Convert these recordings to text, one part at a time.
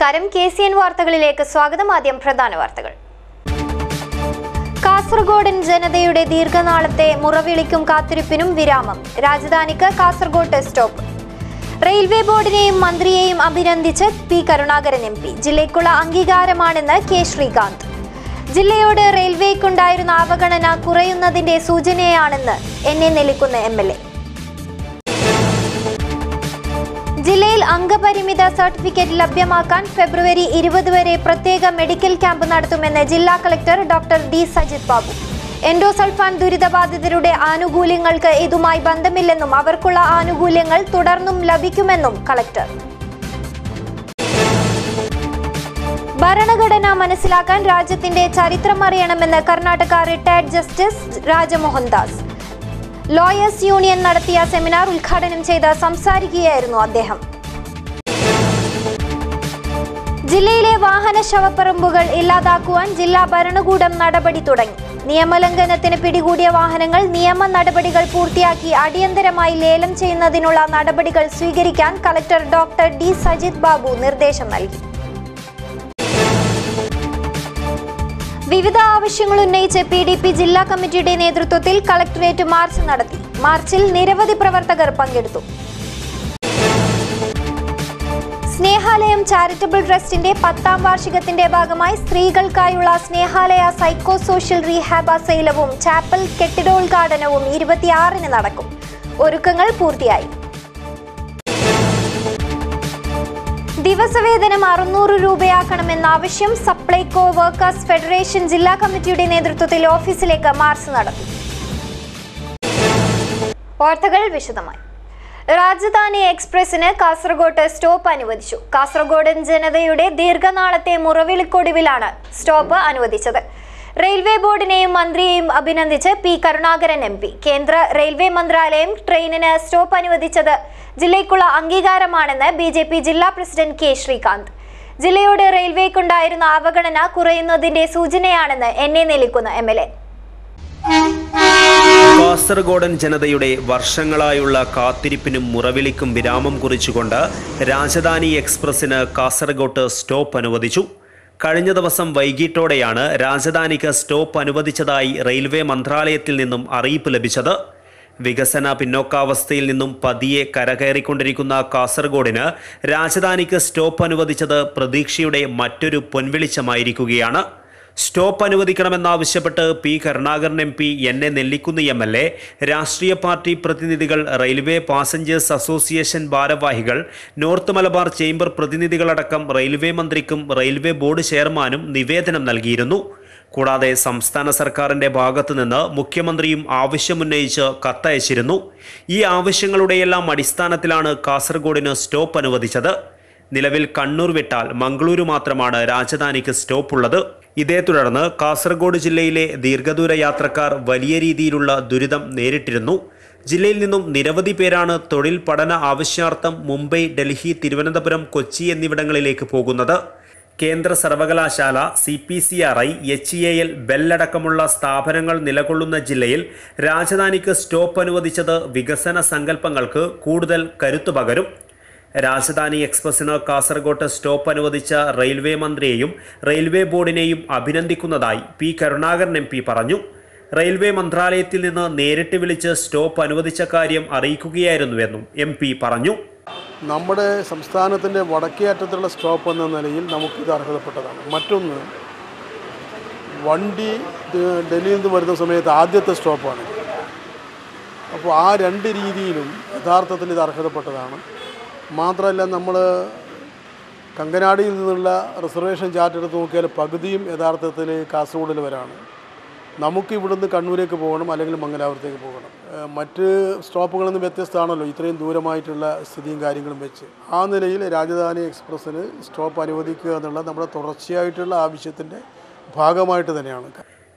നമസ്കാരം. KCN വാർത്തകളിലേക്ക് സ്വാഗതം. ആദ്യം പ്രധാന വാർത്തകൾ. കാസർഗോഡൻ ജനതയുടെ ദീർഘനാളത്തെ മുറവിളിക്കും കാത്തിരിപ്പിനും വിരാമം. രാജധാനിക്ക് കാസർഗോഡ് സ്റ്റോപ്പ്. റെയിൽവേ ബോർഡിനെയും മന്ത്രിയെയും അഭിനന്ദിച്ച് പി കരുണാകരൻ MP. ജില്ലയ്ക്കുള്ള അംഗീകാരമാണെന്ന് K ശ്രീകാന്ത്. ജില്ലയോട് റെയിൽവേക്കുണ്ടായിരുന്ന അവഗണന കുറയുന്നതിന്റെ സൂചനയാണെന്ന് എന്നെ നെല്ലിക്കുന്ന MLA. ജില്ലയിൽ അംഗപരിമിത സർട്ടിഫിക്കറ്റ് ലഭ്യമാക്കാൻ ഫെബ്രുവരി 20 വരെ പ്രത്യേക മെഡിക്കൽ ക്യാമ്പ് നടത്തുമെന്ന് ജില്ലാ collector doctor D Sajith Babu. Endosulfan ദുരിതബാധിതരുടെ ആനുകൂല്യങ്ങൾക്ക് ഇതുമായി ബന്ധമില്ലെന്നും അവർക്കുള്ള ആനുകൂല്യങ്ങൾ തുടർന്നും ലഭിക്കുമെന്നും കളക്ടർ. ഭരണഘടന മനസ്സിലാക്കാൻ രാജ്യത്തിന്റെ ചരിത്രം അറിയണമെന്ന് Karnataka retired justice Rajamohan Das. Lawyers union നടത്തിയ സെമിനാർ ഉദ്ഘാടനം ചെയ്ത് സംസാരിക്കുകയായിരുന്നു അദ്ദേഹം. ജില്ലയിലെ വാഹന ശവപ്പറമ്പുകൾ ഇല്ലാതാക്കുവാൻ ജില്ലാ ഭരണകൂടം നടപടി തുടങ്ങി. നിയമലംഘനത്തിന് പിടികൂടിയ വാഹനങ്ങൾ നിയമ നടപടികൾ പൂർത്തിയാക്കി അടിയന്തരമായി ലേലം ചെയ്യുന്നതിനുള്ള നടപടികൾ സ്വീകരിക്കാൻ collector doctor D Sajith Babu നിർദ്ദേശം നൽകി. വിവിധ ആവശ്യങ്ങൾ ഉന്നയിച്ച് PDP ജില്ലാ കമ്മിറ്റിയുടെ നേതൃത്വത്തിൽ കളക്ടറേറ്റ് മാർച്ച് നടത്തി. മാർച്ചിൽ നിരവധി പ്രവർത്തകർ പങ്കെടുത്തു. സ്നേഹാലയം ചാരിറ്റബിൾ ട്രസ്റ്റിന്റെ 10ാം വാർഷികത്തിന്റെ ഭാഗമായി സ്ത്രീകൾക്കായുള്ള സ്നേഹാലയ സൈക്കോ സോഷ്യൽ റീഹാബ് അസൈലവും ചാപ്പൽ കെട്ടിടോദ്ഘാടനവും 26-ന് നടക്കും. ഒരുക്കങ്ങൾ പൂർത്തിയായി. ദിവസവേതനം 600 രൂപയാക്കണമെന്ന ആവശ്യം സപ്ലൈകോ വർക്കേഴ്സ് ഫെഡറേഷൻ ജില്ലാ കമ്മിറ്റിയുടെ നേതൃത്വത്തിൽ ഓഫീസിലേക്ക് മാർച്ച് നടത്തി. വാർത്തകൾ വിശദമായി. രാജധാനി എക്സ്പ്രസിന് കാസർഗോഡ് സ്റ്റോപ്പ് അനുവദിച്ചു. കാസർഗോഡൻ ജനതയുടെ ദീർഘനാളത്തെ മുറവിളിക്കൊടുവിലാണ് സ്റ്റോപ്പ് അനുവദിച്ചത്. റെയിൽവേ ബോർഡിനെയും മന്ത്രിയെയും അഭിനന്ദിച്ച് പി കരുണാകരൻ MP. കേന്ദ്ര റെയിൽവേ മന്ത്രാലയം ട്രെയിനിന് സ്റ്റോപ്പ് അനുവദിച്ചത് ജില്ലയ്ക്കുള്ള അംഗീകാരമാണെന്ന് BJP ജില്ലാ പ്രസിഡന്റ് K ശ്രീകാന്ത്. ജില്ലയോട് റെയിൽവേക്കുണ്ടായിരുന്ന അവഗണന കുറയുന്നതിന്റെ സൂചനയാണെന്ന് എന്നെ നെല്ലിക്കുന്ന MLA. കാസർഗോഡൻ ജനതയുടെ വർഷങ്ങളായുള്ള കാത്തിരിപ്പിനും മുറവിളിക്കും വിരാമം കുറിച്ചുകൊണ്ട് രാജധാനി എക്സ്പ്രസിന് കാസർഗോഡ് സ്റ്റോപ്പ് അനുവദിച്ചു. കഴിഞ്ഞ ദിവസം വൈകിട്ടോടെയാണ് രാജധാനിക്ക് സ്റ്റോപ്പ് അനുവദിച്ചതായി റെയിൽവേ മന്ത്രാലയത്തിൽ നിന്നും അറിയിപ്പ് ലഭിച്ചത്. വികസന പിന്നോക്കാവസ്ഥയിൽ നിന്നും പതിയെ കരകയറിക്കൊണ്ടിരിക്കുന്ന കാസർഗോഡിന് രാജധാനിക്ക് സ്റ്റോപ്പ് അനുവദിച്ചത് പ്രതീക്ഷയുടെ മറ്റൊരു പൊൻവെളിച്ചമായിരിക്കുകയാണ്. സ്റ്റോപ്പ് അനുവദിക്കണമെന്നാവശ്യപ്പെട്ട് പി കരുണാകരൻ MP, എന്നെ നെല്ലിക്കുന്ന MLA, രാഷ്ട്രീയ പാർട്ടി പ്രതിനിധികൾ, റെയിൽവേ പാസഞ്ചേഴ്സ് അസോസിയേഷൻ ഭാരവാഹികൾ, നോർത്ത് മലബാർ ചേംബർ പ്രതിനിധികളടക്കം റെയിൽവേ മന്ത്രിക്കും റെയിൽവേ ബോർഡ് ചെയർമാനും നിവേദനം നൽകിയിരുന്നു. കൂടാതെ സംസ്ഥാന സർക്കാരിന്റെ ഭാഗത്തുനിന്ന് മുഖ്യമന്ത്രിയും ആവശ്യമുന്നയിച്ച് കത്തയച്ചിരുന്നു. ഈ ആവശ്യങ്ങളുടെയെല്ലാം അടിസ്ഥാനത്തിലാണ് കാസർഗോഡിന് സ്റ്റോപ്പ് അനുവദിച്ചത്. നിലവിൽ കണ്ണൂർ വിട്ടാൽ മംഗളൂരു മാത്രമാണ് രാജധാനിക്ക് സ്റ്റോപ്പ് ഉള്ളത്. ഇതേ തുടർന്ന് കാസർഗോഡ് ജില്ലയിലെ ദീർഘദൂര യാത്രക്കാർ വലിയ രീതിയിലുള്ള ദുരിതം നേരിട്ടിരുന്നു. ജില്ലയിൽ നിന്നും നിരവധി പേരാണ് തൊഴിൽ പഠന ആവശ്യാർത്ഥം മുംബൈ, ഡൽഹി, തിരുവനന്തപുരം, കൊച്ചി എന്നിവിടങ്ങളിലേക്ക് പോകുന്നത്. കേന്ദ്ര സർവകലാശാല, CPCRI, HAL, ബെല്ലടക്കമുള്ള സ്ഥാപനങ്ങൾ നിലകൊള്ളുന്ന ജില്ലയിൽ രാജധാനിക്ക് സ്റ്റോപ്പ് അനുവദിച്ചത് വികസന സങ്കല്പങ്ങൾക്ക് കൂടുതൽ കരുത്തു പകരും. രാജധാനി എക്സ്പ്രസിന് കാസർഗോഡ് സ്റ്റോപ്പ് അനുവദിച്ച റെയിൽവേ മന്ത്രിയെയും റെയിൽവേ ബോർഡിനെയും അഭിനന്ദിക്കുന്നതായി പി കരുണാകരൻ MP പറഞ്ഞു. റെയിൽവേ മന്ത്രാലയത്തിൽ നിന്ന് നേരിട്ട് വിളിച്ച് സ്റ്റോപ്പ് അനുവദിച്ച കാര്യം അറിയിക്കുകയായിരുന്നുവെന്നും MP പറഞ്ഞു. നമ്മുടെ സംസ്ഥാനത്തിൻ്റെ വടക്കേ അറ്റത്തുള്ള സ്റ്റോപ്പ് എന്ന നിലയിൽ നമുക്കിത് അർഹതപ്പെട്ടതാണ്. മറ്റൊന്ന്, വണ്ടി ഡൽഹിയിൽ നിന്ന് വരുന്ന സമയത്ത് ആദ്യത്തെ സ്റ്റോപ്പാണ്. അപ്പോൾ ആ രണ്ട് രീതിയിലും യഥാർത്ഥത്തിൽ ഇത് അർഹതപ്പെട്ടതാണ്. മാത്രമല്ല, നമ്മൾ കങ്കനാടിയിൽ നിന്നുള്ള റിസർവേഷൻ ചാർട്ട് എടുത്ത് നോക്കിയാൽ പകുതിയും യഥാർത്ഥത്തിൽ കാസർഗോഡിൽ വരാണ്. നമുക്ക് ഇവിടുന്ന് കണ്ണൂരേക്ക് പോകണം, അല്ലെങ്കിൽ മംഗലാപുരത്തേക്ക് പോകണം. മറ്റ് സ്റ്റോപ്പുകളിൽ നിന്ന് വ്യത്യസ്തമാണല്ലോ ഇത്രയും ദൂരമായിട്ടുള്ള സ്ഥിതിയും കാര്യങ്ങളും വെച്ച്. ആ നിലയിൽ രാജധാനി എക്സ്പ്രസ്സിന് സ്റ്റോപ്പ് അനുവദിക്കുക എന്നുള്ള നമ്മുടെ തുടർച്ചയായിട്ടുള്ള ആവശ്യത്തിൻ്റെ ഭാഗമായിട്ട് തന്നെയാണ്.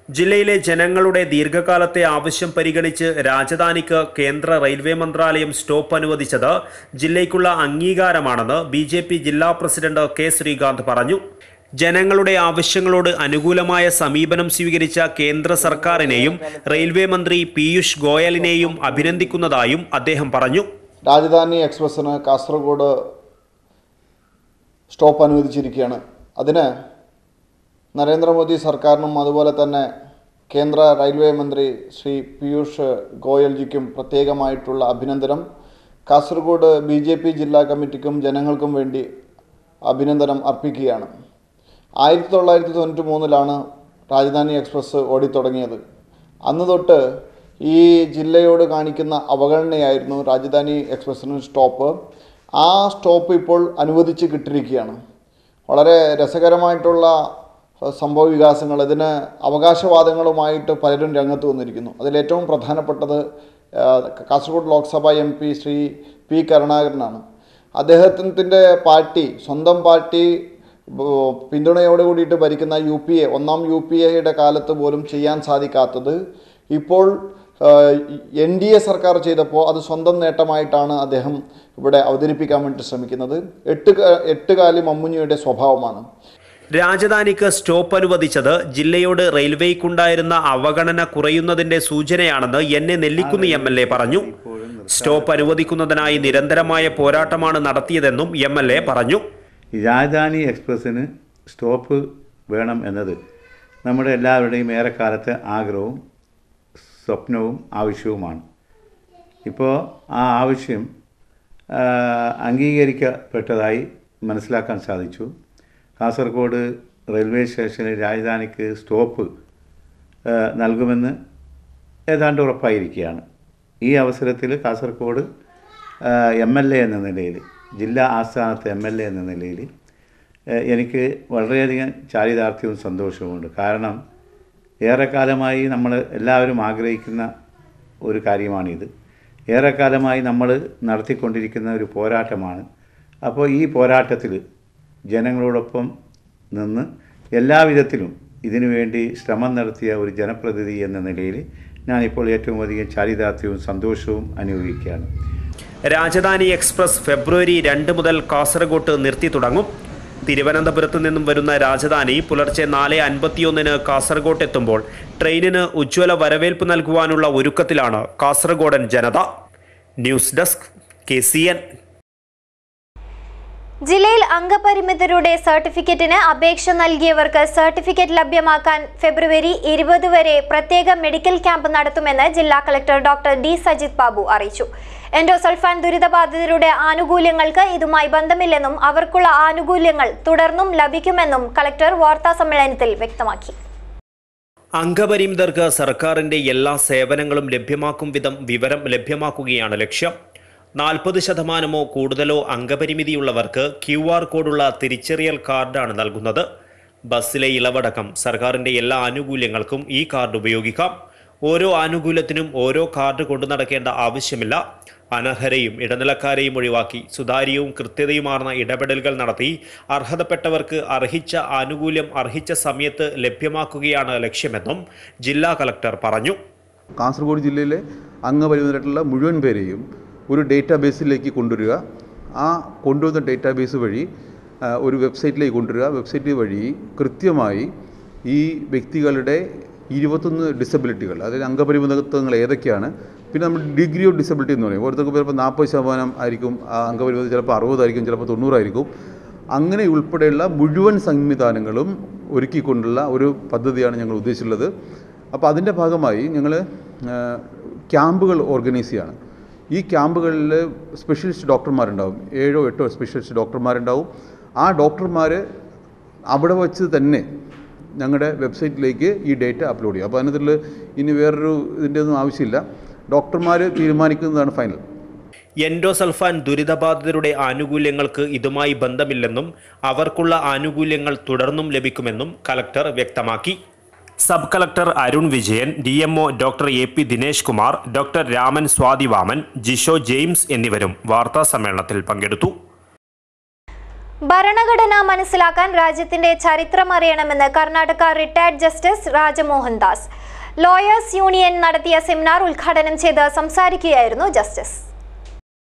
ജില്ലയിലെ ജനങ്ങളുടെ ദീർഘകാലത്തെ ആവശ്യം പരിഗണിച്ച് രാജധാനിക്ക് കേന്ദ്ര റെയിൽവേ മന്ത്രാലയം സ്റ്റോപ്പ് അനുവദിച്ചത് ജില്ലയ്ക്കുള്ള അംഗീകാരമാണെന്ന് BJP ജില്ലാ പ്രസിഡന്റ് K ശ്രീകാന്ത് പറഞ്ഞു. ജനങ്ങളുടെ ആവശ്യങ്ങളോട് അനുകൂലമായ സമീപനം സ്വീകരിച്ച കേന്ദ്ര സർക്കാരിനെയും റെയിൽവേ മന്ത്രി പീയൂഷ് ഗോയലിനെയും അഭിനന്ദിക്കുന്നതായും അദ്ദേഹം പറഞ്ഞു. രാജധാനി എക്സ്പ്രസിന് കാസർഗോഡ് സ്റ്റോപ്പ് അനുവദിച്ചിരിക്കുകയാണ്. അതിന് നരേന്ദ്രമോദി സർക്കാരിനും അതുപോലെ തന്നെ കേന്ദ്ര റെയിൽവേ മന്ത്രി ശ്രീ പീയൂഷ് ഗോയൽജിക്കും പ്രത്യേകമായിട്ടുള്ള അഭിനന്ദനം. കാസർഗോഡ് BJP ജില്ലാ കമ്മിറ്റിക്കും ജനങ്ങൾക്കും വേണ്ടി അഭിനന്ദനം അർപ്പിക്കുകയാണ്. 1993 രാജധാനി എക്സ്പ്രസ് ഓടിത്തുടങ്ങിയത്. അന്ന് തൊട്ട് ഈ ജില്ലയോട് കാണിക്കുന്ന അവഗണനയായിരുന്നു രാജധാനി എക്സ്പ്രസ്സിന് സ്റ്റോപ്പ്. ആ സ്റ്റോപ്പ് ഇപ്പോൾ അനുവദിച്ച് കിട്ടിയിരിക്കുകയാണ്. വളരെ രസകരമായിട്ടുള്ള സംഭവ വികാസങ്ങൾ, ഇതിന് അവകാശവാദങ്ങളുമായിട്ട് പലരും രംഗത്ത് വന്നിരിക്കുന്നു. അതിലേറ്റവും പ്രധാനപ്പെട്ടത് കാസർഗോഡ് ലോക്സഭ MP ശ്രീ P. കരുണാകരനാണ്. അദ്ദേഹത്തിൻ്റെ പാർട്ടി, സ്വന്തം പാർട്ടി പിന്തുണയോട് കൂടിയിട്ട് ഭരിക്കുന്ന UPA, ഒന്നാം UPAയുടെ കാലത്ത് പോലും ചെയ്യാൻ സാധിക്കാത്തത് ഇപ്പോൾ NDA സർക്കാർ ചെയ്തപ്പോൾ അത് സ്വന്തം നേട്ടമായിട്ടാണ് അദ്ദേഹം ഇവിടെ അവതരിപ്പിക്കാൻ വേണ്ടി ശ്രമിക്കുന്നത്. എട്ടുകാലി മമ്മുഞ്ഞിയുടെ സ്വഭാവമാണ്. രാജധാനിക്ക് സ്റ്റോപ്പ് അനുവദിച്ചത് ജില്ലയോട് റെയിൽവേക്കുണ്ടായിരുന്ന അവഗണന കുറയുന്നതിന്റെ സൂചനയാണെന്ന് എന്നെ നെല്ലിക്കുന്ന് MLA പറഞ്ഞു. സ്റ്റോപ്പ് അനുവദിക്കുന്നതിനായി നിരന്തരമായ പോരാട്ടമാണ് നടത്തിയതെന്നും MLA പറഞ്ഞു. രാജധാനി എക്സ്പ്രസ്സിന് സ്റ്റോപ്പ് വേണം എന്നത് നമ്മുടെ എല്ലാവരുടെയും ഏറെക്കാലത്തെ ആഗ്രഹവും സ്വപ്നവും ആവശ്യവുമാണ്. ഇപ്പോൾ ആ ആവശ്യം അംഗീകരിക്കപ്പെട്ടതായി മനസ്സിലാക്കാൻ സാധിച്ചു. കാസർഗോഡ് റെയിൽവേ സ്റ്റേഷനിൽ രാജധാനിക്ക് സ്റ്റോപ്പ് നൽകുമെന്ന് ഏതാണ്ട് ഉറപ്പായിരിക്കുകയാണ്. ഈ അവസരത്തിൽ കാസർഗോഡ് MLA എന്ന നിലയിൽ, ജില്ലാ ആസ്ഥാനത്തെ MLA എന്ന നിലയിൽ എനിക്ക് വളരെയധികം ചാരിതാർത്ഥ്യവും സന്തോഷവുമുണ്ട്. കാരണം ഏറെക്കാലമായി നമ്മൾ എല്ലാവരും ആഗ്രഹിക്കുന്ന ഒരു കാര്യമാണിത്. ഏറെക്കാലമായി നമ്മൾ നടത്തിക്കൊണ്ടിരിക്കുന്ന ഒരു പോരാട്ടമാണ്. അപ്പോൾ ഈ പോരാട്ടത്തിൽ ജനങ്ങളോടൊപ്പം നിന്ന് എല്ലാവിധത്തിലും ഇതിനുവേണ്ടി ശ്രമം നടത്തിയ ഒരു ജനപ്രതിനിധി എന്ന നിലയിൽ ഞാനിപ്പോൾ ഏറ്റവും അധികം ചാരിതാർത്ഥ്യവും സന്തോഷവും അനുഭവിക്കുകയാണ്. രാജധാനി എക്സ്പ്രസ് ഫെബ്രുവരി 2 മുതൽ കാസർഗോട്ട് നിർത്തി തുടങ്ങും. തിരുവനന്തപുരത്ത് നിന്നും വരുന്ന രാജധാനി പുലർച്ചെ 4:51 കാസർഗോട്ട് എത്തുമ്പോൾ ട്രെയിനിന് ഉജ്ജ്വല വരവേൽപ്പ് നൽകുവാനുള്ള ഒരുക്കത്തിലാണ് കാസർഗോഡൻ ജനത. News desk KCN. ജില്ലയിൽ അംഗപരിമിതരുടെ സർട്ടിഫിക്കറ്റിന് അപേക്ഷ നൽകിയവർക്ക് സർട്ടിഫിക്കറ്റ് ലഭ്യമാക്കാൻ ഫെബ്രുവരി 20 വരെ പ്രത്യേക മെഡിക്കൽ ക്യാമ്പ് നടത്തുമെന്ന് ജില്ലാ collector doctor D. Sajith Babu അറിയിച്ചു. എൻഡോസൾഫാൻ ദുരിതബാധിതരുടെ ആനുകൂല്യങ്ങൾക്ക് ഇതുമായി ബന്ധമില്ലെന്നും അവർക്കുള്ള ആനുകൂല്യങ്ങൾ തുടർന്നും ലഭിക്കുമെന്നും കളക്ടർ വാർത്താസമ്മേളനത്തിൽ വ്യക്തമാക്കി. അംഗപരിമിതർക്ക് സർക്കാരിന്റെ എല്ലാ സേവനങ്ങളും ലഭ്യമാക്കും വിധം വിവരം ലഭ്യമാക്കുകയാണ് ലക്ഷ്യം. 40% കൂടുതലോ അംഗപരിമിതിയുള്ളവർക്ക് QR കോഡുള്ള തിരിച്ചറിയൽ കാർഡാണ് നൽകുന്നത്. ബസ്സിലെ ഇളവടക്കം സർക്കാരിന്റെ എല്ലാ ആനുകൂല്യങ്ങൾക്കും ഈ കാർഡ് ഉപയോഗിക്കാം. ഓരോ ആനുകൂല്യത്തിനും ഓരോ കാർഡ് കൊണ്ടു നടക്കേണ്ട ആവശ്യമില്ല. അനർഹരെയും ഇടനിലക്കാരെയും ഒഴിവാക്കി സുതാര്യവും കൃത്യതയുമാർന്ന ഇടപെടലുകൾ നടത്തി അർഹതപ്പെട്ടവർക്ക് അർഹിച്ച ആനുകൂല്യം അർഹിച്ച സമയത്ത് ലഭ്യമാക്കുകയാണ് ലക്ഷ്യമെന്നും ജില്ലാ കളക്ടർ പറഞ്ഞു. കാസർഗോഡ് ജില്ലയിലെ അംഗപരിമിതരായിട്ടുള്ള മുഴുവൻ പേരെയും ഒരു ഡേറ്റാബേസിലേക്ക് കൊണ്ടുവരിക. ആ കൊണ്ടുവന്ന ഡേറ്റാബേസ് വഴി ഒരു വെബ്സൈറ്റിലേക്ക് കൊണ്ടുവരിക. വെബ്സൈറ്റ് വഴി കൃത്യമായി ഈ വ്യക്തികളുടെ 21 ഡിസബിലിറ്റികൾ, അതായത് അംഗപരിമിതത്വങ്ങൾ ഏതൊക്കെയാണ്, പിന്നെ നമ്മൾ ഡിഗ്രി ഓഫ് ഡിസബിലിറ്റി എന്ന് പറയും. ഓരോരുത്തർക്ക് ചിലപ്പോൾ 40% ആയിരിക്കും അംഗപരിമിതം, ചിലപ്പോൾ 60 ആയിരിക്കും, ചിലപ്പോൾ 90 ആയിരിക്കും. അങ്ങനെ ഉൾപ്പെടെയുള്ള മുഴുവൻ സംവിധാനങ്ങളും ഒരുക്കിക്കൊണ്ടുള്ള ഒരു പദ്ധതിയാണ് ഞങ്ങൾ ഉദ്ദേശിച്ചുള്ളത്. അപ്പോൾ അതിൻ്റെ ഭാഗമായി ഞങ്ങൾ ക്യാമ്പുകൾ ഓർഗനൈസ് ചെയ്യുകയാണ്. ഈ ക്യാമ്പുകളിൽ സ്പെഷ്യലിസ്റ്റ് ഡോക്ടർമാരുണ്ടാവും. 7 8 സ്പെഷ്യലിസ്റ്റ് ഡോക്ടർമാരുണ്ടാവും. ആ ഡോക്ടർമാർ അവിടെ വച്ച് തന്നെ ഞങ്ങളുടെ വെബ്സൈറ്റിലേക്ക് ഈ ഡേറ്റ അപ്ലോഡ് ചെയ്യും. അപ്പോൾ അതിനകത്തുള്ള ഇനി വേറൊരു ഇതിൻ്റെ ഒന്നും ആവശ്യമില്ല. ഡോക്ടർമാർ തീരുമാനിക്കുന്നതാണ് ഫൈനൽ. എൻഡോസൾഫാൻ ദുരിതബാധിതരുടെ ആനുകൂല്യങ്ങൾക്ക് ഇതുമായി ബന്ധമില്ലെന്നും അവർക്കുള്ള ആനുകൂല്യങ്ങൾ തുടർന്നും ലഭിക്കുമെന്നും കളക്ടർ വ്യക്തമാക്കി. Sub collector Arun Vijayan, DMO doctor AP Dinesh Kumar, doctor Raman Swathivaman, Jisho James എന്നിവരും വാർത്താ സമ്മേളനത്തിൽ പങ്കെടുത്തു. ഭരണഘടന മനസ്സിലാക്കാൻ രാജ്യത്തിന്റെ ചരിത്രം അറിയണമെന്ന് Karnataka retired justice Rajamohan Das. Lawyers union നടത്തിയ സെമിനാർ ഉദ്ഘാടനം ചെയ്ത് സംസാരിക്കുകയായിരുന്നു ജസ്റ്റിസ്.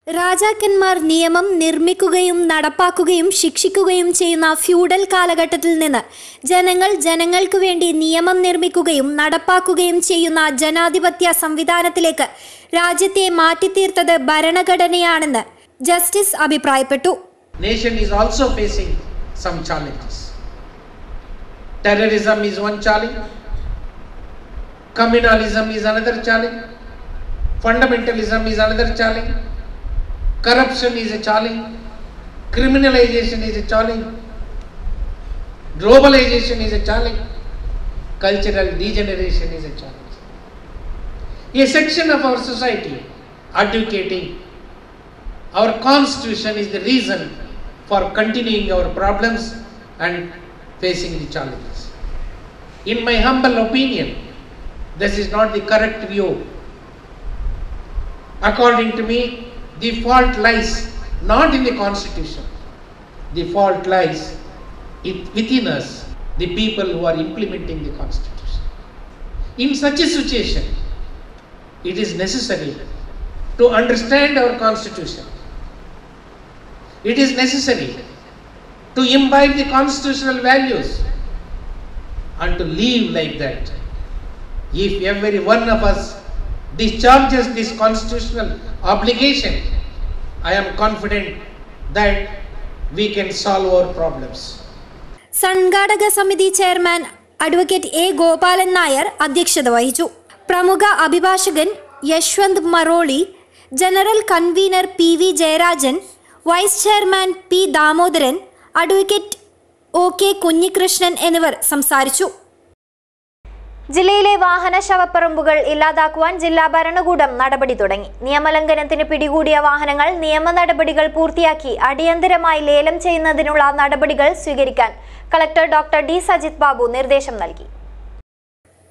രാജാക്കന്മാർ നിയമം നിർമ്മിക്കുകയും നടപ്പാക്കുകയും ശിക്ഷിക്കുകയും ചെയ്യുന്ന ഫ്യൂഡൽ കാലഘട്ടത്തിൽ നിന്ന് ജനങ്ങൾക്ക് വേണ്ടി നിയമം നിർമ്മിക്കുകയും നടപ്പാക്കുകയും ചെയ്യുന്ന ജനാധിപത്യ സംവിധാനത്തിലേക്ക് രാജ്യത്തെ മാറ്റിത്തീർത്തത് ഭരണഘടനയാണെന്ന് ജസ്റ്റിസ് അഭിപ്രായപ്പെട്ടു. Nation is also facing some challenges. Terrorism is one challenge, communalism is another challenge, fundamentalism is another challenge, corruption is a challenge, criminalization is a challenge, globalization is a challenge, cultural degeneration is a challenge. A section of our society advocating our constitution is the reason for continuing our problems and facing the challenges. In my humble opinion, this is not the correct view. According to me, the fault lies not in the constitution. The fault lies within us, the people who are implementing the constitution. In such a situation, it is necessary to understand our constitution. It is necessary to imbibe the constitutional values and to live like that. If every one of us discharges this constitutional obligation, I am confident that we can solve our problems. സംഘാടക സമിതി chairman advocate A Gopalan Nair അധ്യക്ഷത വഹിച്ചു. പ്രമുഖ അഭിഭാഷകൻ Yashwant Maroli, general convener P V Jayarajan, vice chairman P Damodaran, advocate O K Kunhikrishnan എന്നിവർ സംസാരിച്ചു. ജില്ലയിലെ വാഹന ശവപ്പറമ്പുകൾ ഇല്ലാതാക്കുവാൻ ജില്ലാ ഭരണകൂടം നടപടി തുടങ്ങി. നിയമലംഘനത്തിന് പിടികൂടിയ വാഹനങ്ങൾ നിയമ നടപടികൾ പൂർത്തിയാക്കി അടിയന്തരമായി ലേലം ചെയ്യുന്നതിനുള്ള നടപടികൾ സ്വീകരിക്കാൻ collector doctor D Sajith Babu നിർദ്ദേശം നൽകി.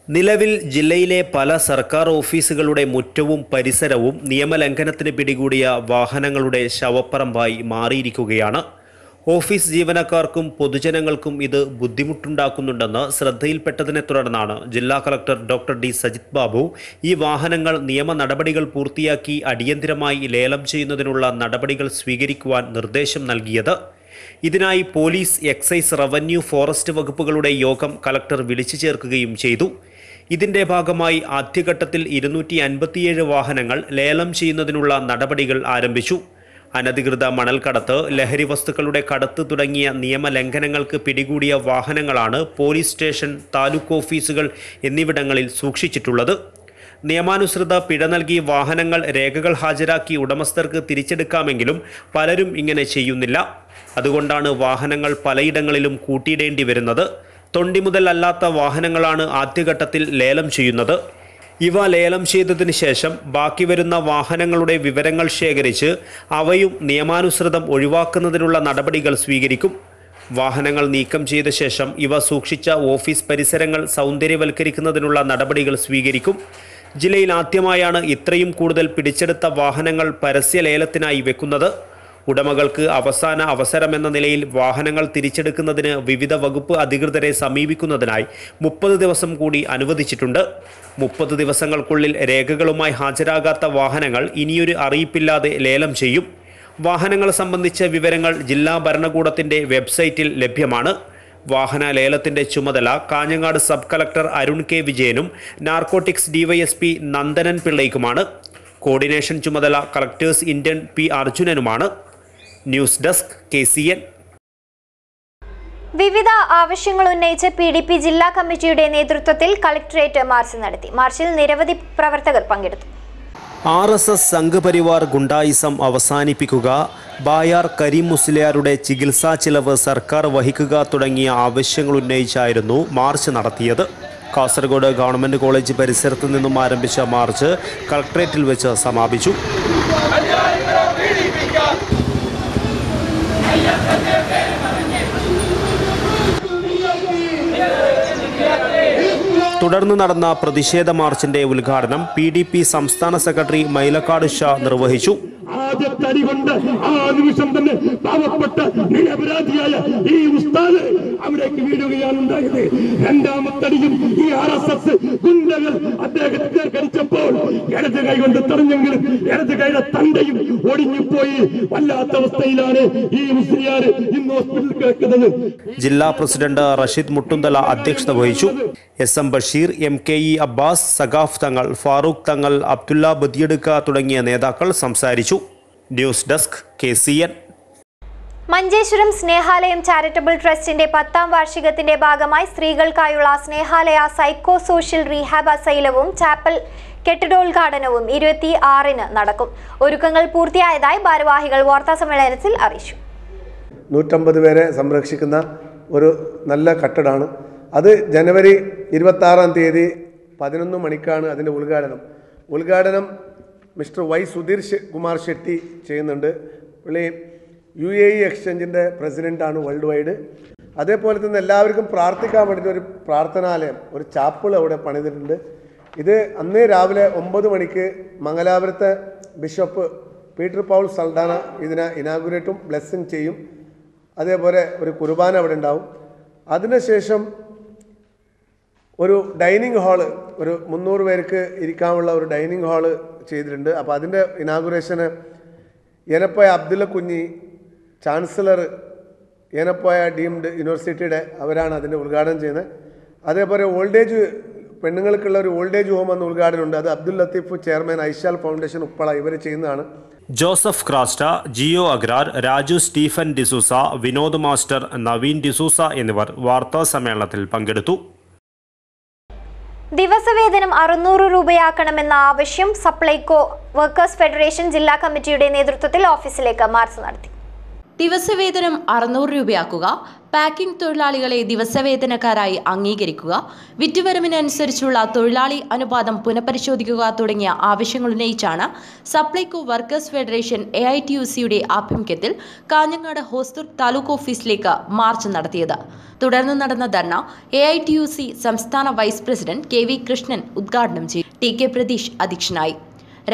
നിലവിൽ ജില്ലയിലെ പല സർക്കാർ ഓഫീസുകളുടെ മുറ്റവും പരിസരവും നിയമലംഘനത്തിന് പിടികൂടിയ വാഹനങ്ങളുടെ ശവപ്പറമ്പായി മാറിയിരിക്കുകയാണ്. ഓഫീസ് ജീവനക്കാർക്കും പൊതുജനങ്ങൾക്കും ഇത് ബുദ്ധിമുട്ടുണ്ടാക്കുന്നുണ്ടെന്ന് ശ്രദ്ധയിൽപ്പെട്ടതിനെ തുടർന്നാണ് ജില്ലാ collector doctor D Sajith Babu ഈ വാഹനങ്ങൾ നിയമ നടപടികൾ പൂർത്തിയാക്കി അടിയന്തരമായി ലേലം ചെയ്യുന്നതിനുള്ള നടപടികൾ സ്വീകരിക്കുവാൻ നിർദ്ദേശം നൽകിയത്. ഇതിനായി പോലീസ്, എക്സൈസ്, റവന്യൂ, ഫോറസ്റ്റ് വകുപ്പുകളുടെ യോഗം കളക്ടർ വിളിച്ചു ചേർക്കുകയും ചെയ്തു. ഇതിന്റെ ഭാഗമായി ആദ്യഘട്ടത്തിൽ 257 വാഹനങ്ങൾ ലേലം ചെയ്യുന്നതിനുള്ള നടപടികൾ ആരംഭിച്ചു. അനധികൃത മണൽക്കടത്ത്, ലഹരി വസ്തുക്കളുടെ കടത്ത് തുടങ്ങിയ നിയമലംഘനങ്ങൾക്ക് പിടികൂടിയ വാഹനങ്ങളാണ് പോലീസ് സ്റ്റേഷൻ, താലൂക്ക് ഓഫീസുകൾ എന്നിവിടങ്ങളിൽ സൂക്ഷിച്ചിട്ടുള്ളത്. നിയമാനുസൃത പിഴ നൽകി വാഹനങ്ങൾ രേഖകൾ ഹാജരാക്കി ഉടമസ്ഥർക്ക് തിരിച്ചെടുക്കാമെങ്കിലും പലരും ഇങ്ങനെ ചെയ്യുന്നില്ല. അതുകൊണ്ടാണ് വാഹനങ്ങൾ പലയിടങ്ങളിലും കൂട്ടിയിടേണ്ടി വരുന്നത്. തൊണ്ടി മുതൽ അല്ലാത്ത വാഹനങ്ങളാണ് ആദ്യഘട്ടത്തിൽ ലേലം ചെയ്യുന്നത്. ഇവ ലേലം ചെയ്തതിന് ശേഷം ബാക്കി വരുന്ന വാഹനങ്ങളുടെ വിവരങ്ങൾ ശേഖരിച്ച് അവയും നിയമാനുസൃതം ഒഴിവാക്കുന്നതിനുള്ള നടപടികൾ സ്വീകരിക്കും. വാഹനങ്ങൾ നീക്കം ചെയ്ത ശേഷം ഇവ സൂക്ഷിച്ച ഓഫീസ് പരിസരങ്ങൾ സൗന്ദര്യവൽക്കരിക്കുന്നതിനുള്ള നടപടികൾ സ്വീകരിക്കും. ജില്ലയിൽ ആദ്യമായാണ് ഇത്രയും കൂടുതൽ പിടിച്ചെടുത്ത വാഹനങ്ങൾ പരസ്യ ലേലത്തിനായി വെക്കുന്നത്. ഉടമകൾക്ക് അവസാന അവസരമെന്ന നിലയിൽ വാഹനങ്ങൾ തിരിച്ചെടുക്കുന്നതിന് വിവിധ വകുപ്പ് അധികൃതരെ സമീപിക്കുന്നതിനായി 30 ദിവസം കൂടി അനുവദിച്ചിട്ടുണ്ട്. 30 ദിവസങ്ങൾക്കുള്ളിൽ രേഖകളുമായി ഹാജരാകാത്ത വാഹനങ്ങൾ ഇനിയൊരു അറിയിപ്പില്ലാതെ ലേലം ചെയ്യും. വാഹനങ്ങൾ സംബന്ധിച്ച വിവരങ്ങൾ ജില്ലാ ഭരണകൂടത്തിൻ്റെ വെബ്സൈറ്റിൽ ലഭ്യമാണ്. വാഹന ലേലത്തിൻ്റെ ചുമതല Kanhangad sub collector Arun K വിജയനും നാർക്കോട്ടിക്സ് ഡിവൈഎസ്പി നന്ദനൻ പിള്ളയ്ക്കുമാണ്. കോർഡിനേഷൻ ചുമതല കളക്ടേഴ്സ് ഇന്ത്യൻ പി അർജുനനുമാണ്. News desk KCN. വിവിധ ആവശ്യങ്ങൾ ഉന്നയിച്ച് PDP ജില്ലാ കമ്മിറ്റിയുടെ നേതൃത്വത്തിൽ കളക്ടറേറ്റ് മാർച്ച് നടത്തി. മാർച്ചിൽ നിരവധി പ്രവർത്തകർ പങ്കെടുത്തു. RSS സംഘപരിവാർ ഗുണ്ടായിസം അവസാനിപ്പിക്കുക, ബായാർ കരീം മുസ്ലിയാരുടെ ചികിത്സാ ചിലവ് സർക്കാർ വഹിക്കുക തുടങ്ങിയ ആവശ്യങ്ങൾ ഉന്നയിച്ചായിരുന്നു മാർച്ച് നടത്തിയത്. കാസർഗോഡ് ഗവൺമെൻറ് കോളേജ് പരിസരത്ത് നിന്നും ആരംഭിച്ച മാർച്ച് കളക്ടറേറ്റിൽ വെച്ച് സമാപിച്ചു. തുടർന്ന് നടന്ന പ്രതിഷേധ മാർച്ചിന്റെ ഉദ്ഘാടനം PDP സംസ്ഥാന സെക്രട്ടറി മൈലക്കാട് ഷാ നിർവഹിച്ചു. ആദ്യത്തടി കൊണ്ട് ആ നിമിഷം തന്നെ പാവപ്പെട്ട നിരപരാധിയായ ഈ ഉസ്താദ് അവിടേക്ക് വീഴുകയാണ് ഉണ്ടായത്. രണ്ടാമത്തടിയും ഈ RSS ഗുണ്ടകൾ അദ്ദേഹത്തെ കടിച്ചപ്പോൾ ഇടത് കൈ കൊണ്ട് തടഞ്ഞെങ്കിലും ഇടത് കൈയുടെ തണ്ടയും ഒടിഞ്ഞുപോയി. വല്ലാത്ത അവസ്ഥയിലാണ് ഈ മുസ്ലിയാർ ഇന്ന് ഹോസ്പിറ്റലിൽ കിടക്കുന്നത്. ജില്ലാ പ്രസിഡന്റ് റഷീദ് മുട്ടുന്തല അധ്യക്ഷത വഹിച്ചു. SM ബഷീർ, MKE അബ്ബാസ്, സഖാഫ് തങ്ങൾ, ഫാറൂഖ് തങ്ങൾ, അബ്ദുല്ല ബദിയടുക്ക തുടങ്ങിയ നേതാക്കൾ സംസാരിച്ചു. News desk KCN. Manjeshwaram Snehalayam charitable ട്രസ്റ്റിന്റെ 10ാം വാർഷികത്തിന്റെ ഭാഗമായി സ്ത്രീകൾക്കായുള്ള സ്നേഹാലയ സൈക്കോ സോഷ്യൽ റീഹാബ് അസൈലവും ചാപ്പൽ കെട്ടിടോദ്ഘാടനവും 26-ന് നടക്കും. ഒരുക്കങ്ങൾ പൂർത്തിയായതായി ഭാരവാഹികൾ വാർത്താസമ്മേളനത്തിൽ അറിയിച്ചു. 150 പേരെ സംരക്ഷിക്കുന്ന ഒരു നല്ല കെട്ടിടമാണ്. അത് ജനുവരി 26-ാം തീയതി 11 മണിക്കാണ് അതിൻ്റെ ഉദ്ഘാടനം മിസ്റ്റർ വൈ സുധീർ കുമാർ ഷെട്ടി ചെയ്യുന്നുണ്ട്. പുള്ളി UAE എക്സ്ചേഞ്ചിൻ്റെ പ്രസിഡൻ്റാണ് വേൾഡ് വൈഡ്. അതേപോലെ തന്നെ എല്ലാവർക്കും പ്രാർത്ഥിക്കാൻ വേണ്ടിയിട്ട് ഒരു പ്രാർത്ഥനാലയം, ഒരു ചാപ്പിൾ അവിടെ പണിതിട്ടുണ്ട്. ഇത് അന്നേ രാവിലെ 9 മണിക്ക് മംഗലാപുരത്തെ ബിഷപ്പ് പീറ്റർ പൗൾ സൽഡാന ഇതിനെ ഇനാഗുറേറ്റും ബ്ലെസ്സിങ് ചെയ്യും. അതേപോലെ ഒരു കുർബാന അവിടെ ഉണ്ടാവും. അതിനുശേഷം ഒരു ഡൈനിങ് ഹാള്, ഒരു 300 പേർക്ക് ഇരിക്കാനുള്ള ഒരു ഡൈനിങ് ഹാള് ചെയ്തിട്ടുണ്ട്. അപ്പോൾ അതിൻ്റെ ഇനാഗുറേഷന് ഏനപ്പോയ അബ്ദുള്ള കുഞ്ഞി, ചാൻസലർ ഏനപ്പോയ ഡീംഡ് യൂണിവേഴ്സിറ്റിയുടെ അവരാണ് അതിൻ്റെ ഉദ്ഘാടനം ചെയ്യുന്നത്. അതേപോലെ ഓൾഡേജ് പെണ്ണുങ്ങൾക്കുള്ള ഒരു ഓൾഡേജ് ഹോം എന്ന ഉദ്ഘാടനമുണ്ട്. അത് അബ്ദുൽ ലത്തീഫ് ചെയർമാൻ ഐശാൽ ഫൗണ്ടേഷൻ ഉപ്പള ഇവർ ചെയ്യുന്നതാണ്. Joseph Crasta, Jio Agrar, Raju Stephen D'Souza, Vinod master, Naveen D'Souza എന്നിവർ വാർത്താ സമ്മേളനത്തിൽ പങ്കെടുത്തു. ദിവസവേതനം 600 രൂപയാക്കണമെന്ന ആവശ്യം സപ്ലൈകോ വർക്കേഴ്സ് ഫെഡറേഷൻ ജില്ലാ കമ്മിറ്റിയുടെ നേതൃത്വത്തിൽ ഓഫീസിലേക്ക് മാർച്ച് നടത്തി. ദിവസവേതനം 600 രൂപയാക്കുക, പാക്കിംഗ് തൊഴിലാളികളെ ദിവസവേതനക്കാരായി അംഗീകരിക്കുക, വിറ്റുവരവിനനുസരിച്ചുള്ള തൊഴിലാളി അനുപാതം പുനഃപരിശോധിക്കുക തുടങ്ങിയ ആവശ്യങ്ങൾ ഉന്നയിച്ചാണ് സപ്ലൈകോ വർക്കേഴ്സ് ഫെഡറേഷൻ AITUCയുടെ ആഭിമുഖ്യത്തിൽ കാഞ്ഞങ്ങാട് ഹോസ്ദുർ താലൂക്ക് ഓഫീസിലേക്ക് മാർച്ച് നടത്തിയത്. തുടർന്ന് നടന്ന ധർണ AITUC സംസ്ഥാന വൈസ് പ്രസിഡന്റ് KV കൃഷ്ണൻ ഉദ്ഘാടനം ചെയ്തു. TK പ്രതീഷ് അധ്യക്ഷനായി.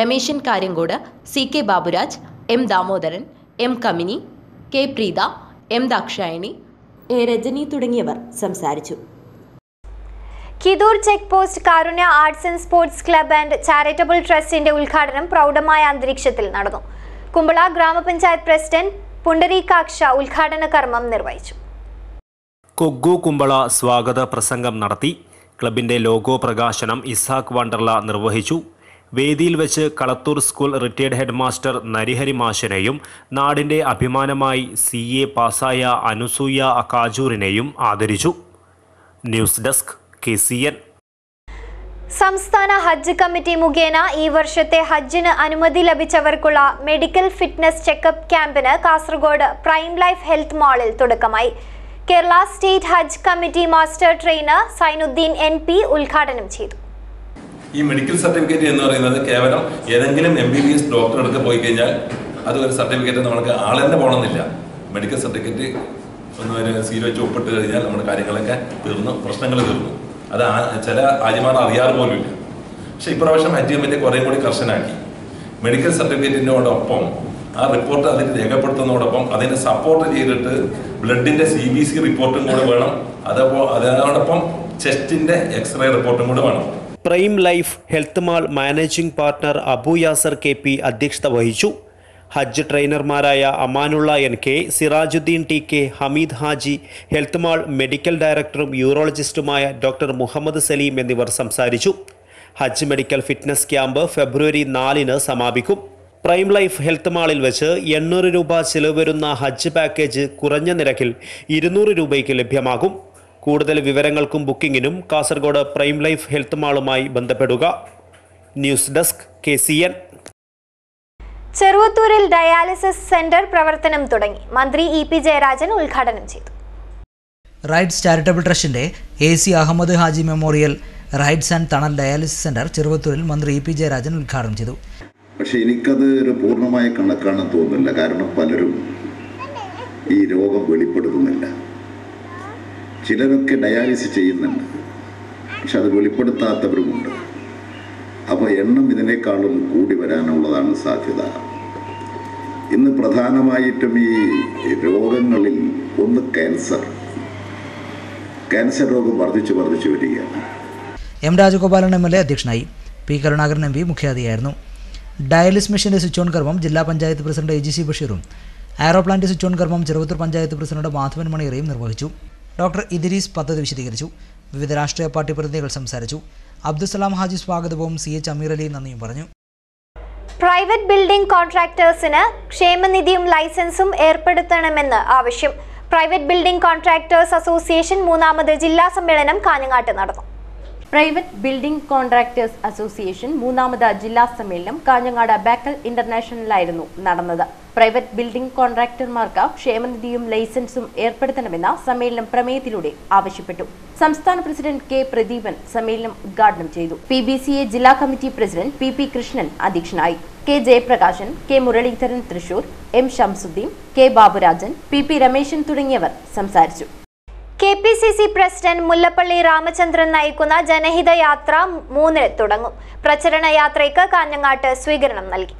Rameshan Kariyangode, CK Baburaj, M Damodaran, M കമിനി, K Preetha, M Dakshayani, A Rajani തുടങ്ങിയവർ സംസാരിച്ചു. Kidoor check post Karunya arts and sports club and charitable ട്രസ്റ്റിന്റെ ഉദ്ഘാടനം പ്രൗഢമായ അന്തരീക്ഷത്തിൽ നടന്നു. കുമ്പള ഗ്രാമപഞ്ചായത്ത് പ്രസിഡന്റ് പുണ്ടരീകാക്ഷ ഉദ്ഘാടന കർമ്മം നിർവഹിച്ചു. കൊഗ്ഗു കുമ്പള സ്വാഗത പ്രസംഗം നടത്തി. ക്ലബിന്റെ ലോഗോ പ്രകാശനം ഇസാഖ് വണ്ടർല നിർവഹിച്ചു. വേദിയിൽ വെച്ച് Kalathur school retired head master നരിഹരി മാഷിനെയും നാടിന്റെ അഭിമാനമായി CA പാസായ അനുസൂയ കാജൂറിനെയും ആദരിച്ചു. News desk KCN. സംസ്ഥാന ഹജ്ജ് കമ്മിറ്റി മുഖേന ഈ വർഷത്തെ ഹജ്ജിന് അനുമതി ലഭിച്ചവർക്കുള്ള മെഡിക്കൽ ഫിറ്റ്നസ് ചെക്കപ്പ് ക്യാമ്പിന് കാസർഗോഡ് പ്രൈം ലൈഫ് ഹെൽത്ത് മാളിൽ തുടക്കമായി. Kerala state Hajj committee master trainer Zainuddin NP ഉദ്ഘാടനം ചെയ്തു. ഈ മെഡിക്കൽ സർട്ടിഫിക്കറ്റ് എന്ന് പറയുന്നത് കേവലം ഏതെങ്കിലും MBBS ഡോക്ടർ അടുത്ത് പോയി കഴിഞ്ഞാൽ അത് ഒരു സർട്ടിഫിക്കറ്റ് നമുക്ക് ആളെന്നെ പോകണമെന്നില്ല. മെഡിക്കൽ സർട്ടിഫിക്കറ്റ് ഒന്ന് സീൽ വെച്ച് ഒപ്പിട്ട് കഴിഞ്ഞാൽ നമ്മുടെ കാര്യങ്ങളൊക്കെ തീർന്നു, പ്രശ്നങ്ങൾ തീർന്നു. അത് ചില ആജിമാർ അറിയാറ് പോലുമില്ല. പക്ഷെ ഇപ്രാവശ്യം ഹജ്ജ് കമ്മിറ്റി കുറേ കൂടി കർശനാക്കി. മെഡിക്കൽ സർട്ടിഫിക്കറ്റിനോടൊപ്പം ആ റിപ്പോർട്ട് അതിന് രേഖപ്പെടുത്തുന്നതോടൊപ്പം അതിനെ സപ്പോർട്ട് ചെയ്തിട്ട് ബ്ലഡിന്റെ CBC റിപ്പോർട്ടും കൂടെ വേണം. അതോടൊപ്പം ചെസ്റ്റിന്റെ എക്സ്റേ റിപ്പോർട്ടും കൂടെ വേണം. Prime life health mall managing partner Abu Yasir KP അധ്യക്ഷത വഹിച്ചു. ഹജ്ജ് ട്രെയിനർമാരായ Amanulla NK, Sirajuddin TK, Hameed Haji, health mall medical ഡയറക്ടറും യൂറോളജിസ്റ്റുമായ ഡോക്ടർ മുഹമ്മദ് സലീം എന്നിവർ സംസാരിച്ചു. Hajj medical fitness camp February 4-ന് സമാപിക്കും. പ്രൈം ലൈഫ് ഹെൽത്ത് മാളിൽ വെച്ച് 800 രൂപ ചിലവ് വരുന്ന ഹജ്ജ് പാക്കേജ് കുറഞ്ഞ നിരക്കിൽ 200 രൂപയ്ക്ക് ലഭ്യമാകും. കൂടുതൽ വിവരങ്ങൾക്കും ബുക്കിങ്ങിനും കാസർഗോഡ് പ്രൈം ലൈഫ് ഹെൽത്ത് മാളുമായി ബന്ധപ്പെടുക. News desk KCN. ചെറുവത്തൂരിൽ ഡയാലിസിസ് സെന്റർ പ്രവർത്തനം തുടങ്ങി. മന്ത്രി EP ജയരാജൻ ഉദ്ഘാടനം ചെയ്തു. റൈറ്റ്സ് ചാരിറ്റബിൾ ട്രസ്റ്റിന്റെ AC Ahammed Haji memorial rights and Thanal dialysis centre ചെറുവത്തൂരിൽ മന്ത്രി EP ജയരാജൻ ഉദ്ഘാടനം ചെയ്തു. പക്ഷെ എനിക്കത് ഒരു പൂർണ്ണമായ കണക്കാണെന്ന് തോന്നുന്നില്ല. കാരണം പലരും ഈ രോഗം വെളിപ്പെടുത്തുന്നില്ല. ചിലരൊക്കെ ഡയാലിസിസ് ചെയ്യുന്നുണ്ട്, പക്ഷെ അത് വെളിപ്പെടുത്താത്തവരുമുണ്ട്. അപ്പോൾ എണ്ണം ഇതിനേക്കാളും കൂടി വരാനുള്ളതാണ് സാധ്യത. ഇന്ന് പ്രധാനമായിട്ടും ഈ രോഗങ്ങളിൽ ഒന്ന് ക്യാൻസർ രോഗം വർദ്ധിച്ചു വരികയാണ്. M രാജഗോപാലൻ MLA അധ്യക്ഷനായി. P കരുണാകരൻ MP മുഖ്യാതിഥിയായിരുന്നു. ഡയാലിസിസ് മെഷീന്റെ സ്വിച്ച് ഓൺ കർമ്മം ജില്ലാ പഞ്ചായത്ത് പ്രസിഡന്റ് AGC ബഷീറും ആരോപ്ലാന്റ് സ്വിച്ച് ഓൺ കർമ്മം ചെറുവത്തൂർ പഞ്ചായത്ത് പ്രസിഡന്റ് മാധവൻ മണിയറയും നിർവഹിച്ചു. ഡോക്ടർ ഇദ്രീസ് പദ്ധതി വിശദീകരിച്ചു. വിവിധ രാഷ്ട്രീയ പാർട്ടി പ്രതിനിധികൾ സംസാരിച്ചു. അബ്ദുസലാം ഹാജി സ്വാഗതവും CH അമീർ അലി നന്ദിയും പറഞ്ഞു. പ്രൈവറ്റ് ബിൽഡിംഗ് കോൺട്രാക്ടേഴ്സിന് ക്ഷേമനിധിയും ലൈസൻസും ഏർപ്പെടുത്തണമെന്ന് ആവശ്യം. പ്രൈവറ്റ് ബിൽഡിംഗ് കോൺട്രാക്ടേഴ്സ് അസോസിയേഷൻ 3ാമത് ജില്ലാ സമ്മേളനം കാഞ്ഞങ്ങാട്ട് നടന്നു. പ്രൈവറ്റ് ബിൽഡിംഗ് കോൺട്രാക്ടേഴ്സ് അസോസിയേഷൻ 3ാമത് ജില്ലാ സമ്മേളനം കാഞ്ഞങ്ങാട് ബേക്കൽ ഇന്റർനാഷണലായിരുന്നു നടന്നത്. പ്രൈവറ്റ് ബിൽഡിംഗ് കോൺട്രാക്ടർമാർക്ക് ക്ഷേമനിധിയും ലൈസൻസും ഏർപ്പെടുത്തണമെന്ന് സമ്മേളനം പ്രമേയത്തിലൂടെ ആവശ്യപ്പെട്ടു. സംസ്ഥാന പ്രസിഡന്റ് കെ പ്രദീപൻ സമ്മേളനം ഉദ്ഘാടനം ചെയ്തു. PBCA ജില്ലാ കമ്മിറ്റി പ്രസിഡന്റ് PP കൃഷ്ണൻ അധ്യക്ഷനായി. K Jayaprakashan, K Muraleedharan Thrissur, M Shamsuddin, K Baburajan, PP Rameshan തുടങ്ങിയവർ സംസാരിച്ചു. KPCC പ്രസിഡന്റ് മുല്ലപ്പള്ളി രാമചന്ദ്രൻ നയിക്കുന്ന ജനഹിത യാത്ര 3-ന് തുടങ്ങും. പ്രചരണ യാത്രയ്ക്ക് കാഞ്ഞങ്ങാട്ട് സ്വീകരണം നൽകി.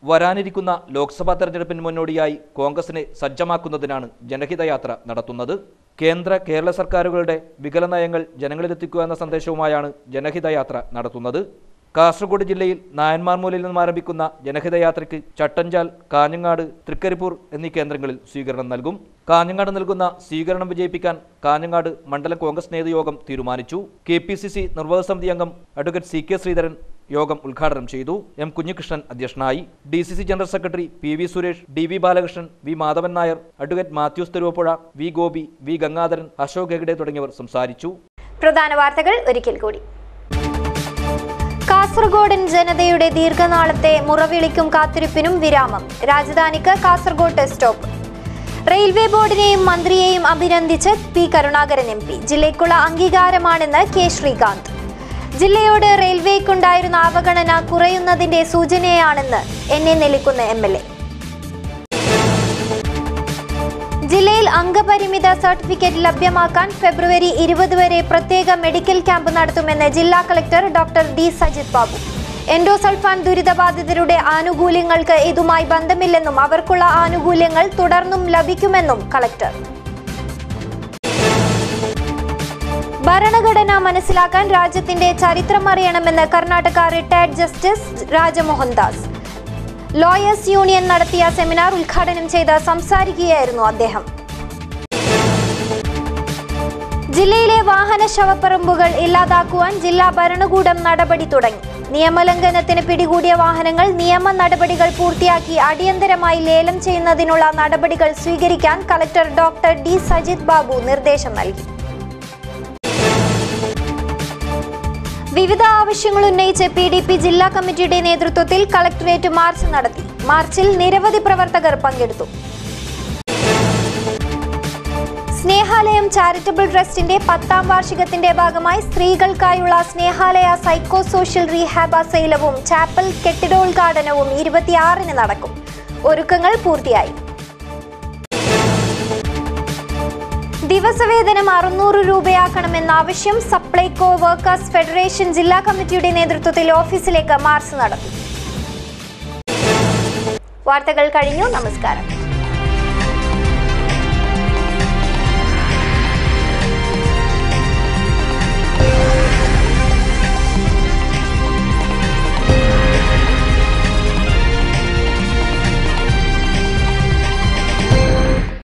വരാനിരിക്കുന്ന ലോക്സഭാ തെരഞ്ഞെടുപ്പിന് മുന്നോടിയായി കോൺഗ്രസിനെ സജ്ജമാക്കുന്നതിനാണ് ജനഹിതയാത്ര നടത്തുന്നത്. കേരള സർക്കാരുകളുടെ വികല നയങ്ങൾ ജനങ്ങളിലെത്തിക്കുക എന്ന സന്ദേശവുമായാണ് ജനഹിതയാത്ര നടത്തുന്നത്. കാസർഗോഡ് ജില്ലയിൽ നായന്മാർമൂലയിൽ നിന്നും ആരംഭിക്കുന്ന ജനഹിതയാത്രയ്ക്ക് ചട്ടഞ്ചാൽ, കാഞ്ഞങ്ങാട്, തൃക്കരിപ്പൂർ എന്നീ കേന്ദ്രങ്ങളിൽ സ്വീകരണം നൽകും. കാഞ്ഞങ്ങാട് നൽകുന്ന സ്വീകരണം വിജയിപ്പിക്കാൻ കാഞ്ഞങ്ങാട് മണ്ഡലം കോൺഗ്രസ് നേതൃയോഗം തീരുമാനിച്ചു. KPCC നിർവാഹക സമിതി അംഗം അഡ്വക്കേറ്റ് CK ശ്രീധരൻ യോഗം ഉദ്ഘാടനം ചെയ്തു. M കുഞ്ഞികൃഷ്ണൻ അധ്യക്ഷനായി. DCC general secretary PV Suresh, DV Balakrishnan, V Madhavan Nair, advocate Mathews Theruvappuzha, V Gopi, V Gangadharan, Ashok Hegde തുടങ്ങിയവർ സംസാരിച്ചു. പ്രധാന വാർത്തകൾ ഒരിക്കൽ കൂടി. കാസർഗോഡൻ ജനതയുടെ ദീർഘനാളത്തെ മുറവിളിക്കും കാത്തിരിപ്പിനും വിരാമം. രാജധാനിക്ക് കാസർഗോഡ് സ്റ്റോപ്പ്. റെയിൽവേ ബോർഡിനെയും മന്ത്രിയെയും അഭിനന്ദിച്ച് P കരുണാകരൻ MP. ജില്ലയ്ക്കുള്ള അംഗീകാരമാണെന്ന് K ശ്രീകാന്ത്. ജില്ലയോട് റെയിൽവേക്കുണ്ടായിരുന്ന അവഗണന കുറയുന്നതിന്റെ സൂചനയാണെന്ന് NA നെല്ലിക്കുന്ന് MLA. ജില്ലയിൽ അംഗപരിമിത സർട്ടിഫിക്കറ്റ് ലഭ്യമാക്കാൻ ഫെബ്രുവരി 20 വരെ പ്രത്യേക മെഡിക്കൽ ക്യാമ്പ് നടത്തുമെന്ന് ജില്ലാ collector doctor D Sajith Babu. Endosulfan ദുരിതബാധിതരുടെ ആനുകൂല്യങ്ങൾക്ക് ഇതുമായി ബന്ധമില്ലെന്നും അവർക്കുള്ള ആനുകൂല്യങ്ങൾ തുടർന്നും ലഭിക്കുമെന്നും കളക്ടർ. ഭരണഘടന മനസ്സിലാക്കാൻ രാജ്യത്തിന്റെ ചരിത്രം അറിയണമെന്ന് Karnataka retired justice Rajamohan Das. Lawyers union നടത്തിയ സെമിനാർ ഉദ്ഘാടനം ചെയ്ത് സംസാരിക്കുകയായിരുന്നു അദ്ദേഹം. ജില്ലയിലെ വാഹന ശവപ്പറമ്പുകൾ ഇല്ലാതാക്കുവാൻ ജില്ലാ ഭരണകൂടം നടപടി തുടങ്ങി. നിയമലംഘനത്തിന് പിടികൂടിയ വാഹനങ്ങൾ നിയമ നടപടികൾ പൂർത്തിയാക്കി അടിയന്തരമായി ലേലം ചെയ്യുന്നതിനുള്ള നടപടികൾ സ്വീകരിക്കാൻ collector doctor D Sajith Babu നിർദ്ദേശം നൽകി. വിവിധ ആവശ്യങ്ങൾ ഉന്നയിച്ച് PDP ജില്ലാ കമ്മിറ്റിയുടെ നേതൃത്വത്തിൽ കളക്ടറേറ്റ് മാർച്ച് നടത്തി. മാർച്ചിൽ നിരവധി പ്രവർത്തകർ പങ്കെടുത്തു. സ്നേഹാലയം ചാരിറ്റബിൾ ട്രസ്റ്റിന്റെ 10ാം വാർഷികത്തിന്റെ ഭാഗമായി സ്ത്രീകൾക്കായുള്ള സ്നേഹാലയ സൈക്കോ സോഷ്യൽ റീഹാബ് അസൈലവും ചാപ്പൽ കെട്ടിടോദ്ഘാടനവും 26-ന് നടക്കും. ഒരുക്കങ്ങൾ പൂർത്തിയായി. ദിവസവേതനം 600 രൂപയാക്കണമെന്ന ആവശ്യം സപ്ലൈകോ വർക്കേഴ്സ് ഫെഡറേഷൻ ജില്ലാ കമ്മിറ്റിയുടെ നേതൃത്വത്തിൽ ഓഫീസിലേക്ക് മാർച്ച് നടത്തി. വാർത്തകൾ കഴിഞ്ഞു. നമസ്കാരം.